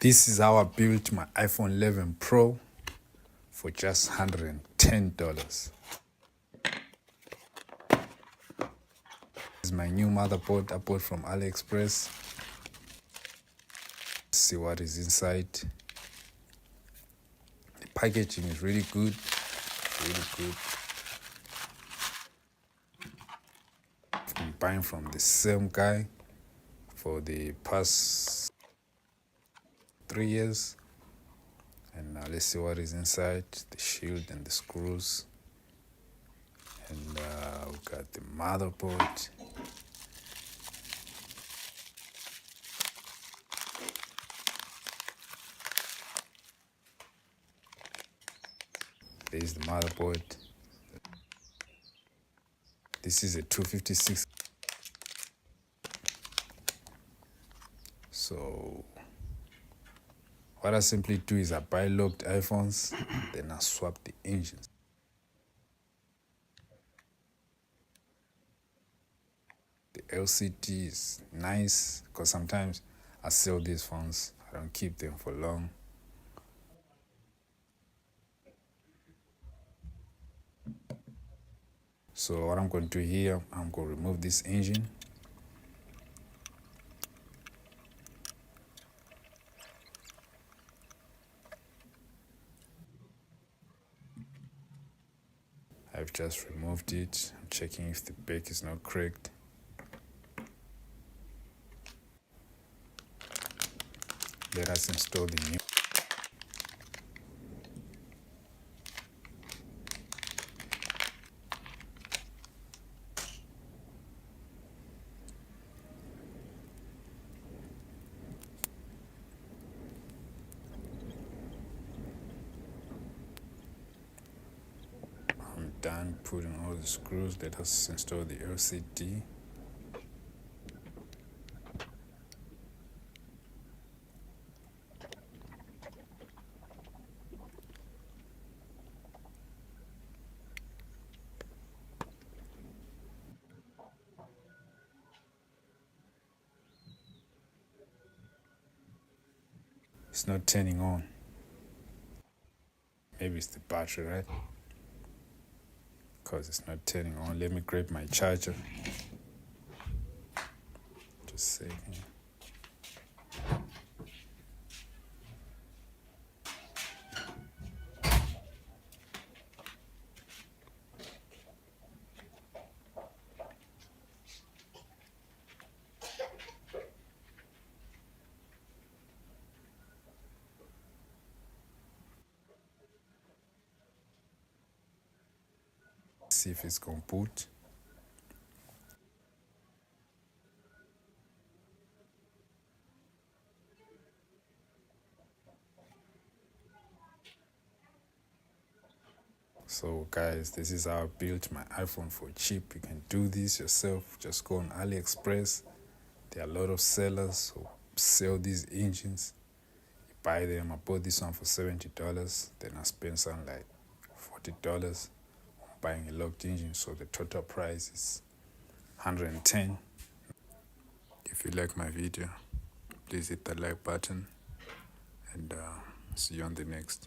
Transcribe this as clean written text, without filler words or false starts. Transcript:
This is how I built my iPhone 11 Pro for just $110. This is my new motherboard I bought from AliExpress. Let's see what is inside. The packaging is really good, really good. I've been buying from the same guy for the past 3 years. And now let's see what is inside. The shield and the screws. And we got the motherboard. There's the motherboard. This is a 256. So what I simply do is I buy locked iPhones, then I swap the engines. The LCD is nice because sometimes I sell these phones. I don't keep them for long. So what I'm going to do here, I'm going to remove this engine. I've just removed it. I'm checking if the back is not cracked. Let us install the new. I'm done putting all the screws. Let us install the LCD. It's not turning on. Maybe it's the battery, right? Because it's not turning on. Let me grab my charger. Just a second. See if it's going to boot. So guys, this is how I built my iPhone for cheap. You can do this yourself. Just go on AliExpress. There are a lot of sellers who sell these engines. You buy them. I bought this one for $70. Then I spent something like $40 on buying a locked engine. So the total price is $110. If you like my video, please hit the like button and see you on the next.